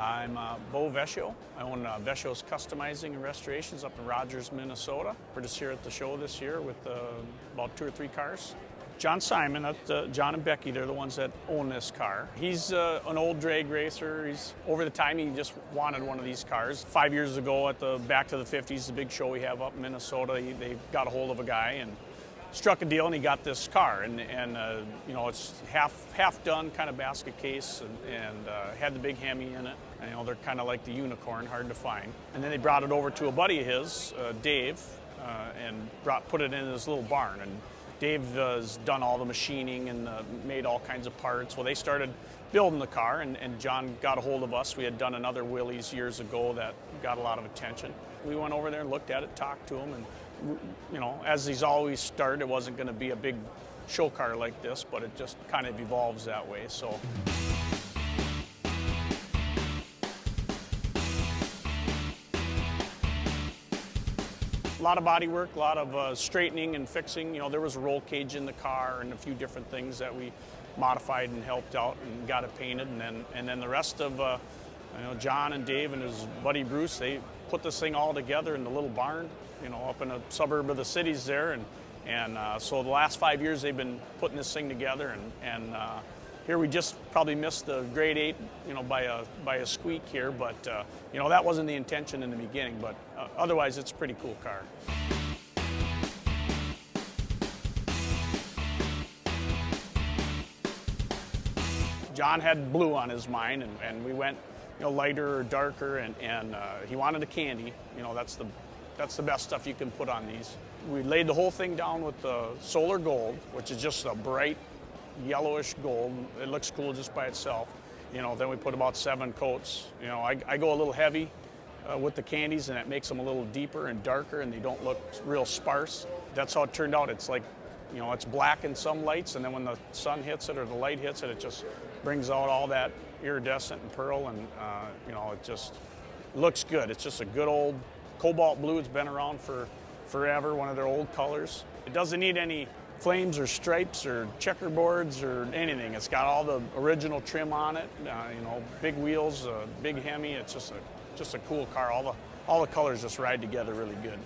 I'm Bo Vescio. I own Vescio's Customizing and Restorations up in Rogers, Minnesota. We're just here at the show this year with about 2 or 3 cars. John Simon, John and Becky, they're the ones that own this car. He's an old drag racer. Over the time, he just wanted one of these cars. 5 years ago at the Back to the 50s, the big show we have up in Minnesota, they got a hold of a guy and struck a deal, and he got this car. And you know, it's half done, kind of basket case, and had the big hemi in it. And, you know, they're kind of like the unicorn, hard to find. And then they brought it over to a buddy of his, Dave, and put it in his little barn. And Dave has done all the machining and made all kinds of parts. Well, they started building the car, and John got a hold of us. We had done another Willys years ago that got a lot of attention. We went over there and looked at it, talked to him, and you know, as he's always started, it wasn't going to be a big show car like this, but it just kind of evolves that way. So. A lot of body work, a lot of straightening and fixing. You know, there was a roll cage in the car and a few different things that we modified and helped out and got it painted. And then the rest of, you know, John and Dave and his buddy Bruce, they put this thing all together in the little barn, you know, up in a suburb of the cities there. And so the last 5 years they've been putting this thing together. And here we just probably missed the grade 8, you know, by a squeak here, but you know, that wasn't the intention in the beginning, but otherwise it's a pretty cool car. John had blue on his mind, and we went, you know, lighter or darker, and he wanted a candy. You know, that's the best stuff you can put on these. We laid the whole thing down with the solar gold, which is just a bright yellowish gold. It looks cool just by itself. You know, then we put about 7 coats. You know, I go a little heavy with the candies, and it makes them a little deeper and darker, and they don't look real sparse. That's how it turned out. It's like, you know, it's black in some lights, and then when the sun hits it or the light hits it, it just brings out all that iridescent and pearl, and you know, it just looks good. It's just a good old cobalt blue. It's been around for forever, one of their old colors. It doesn't need any flames or stripes or checkerboards or anything. It's got all the original trim on it, you know, big wheels, big hemi. It's just a cool car. All the colors just ride together really good.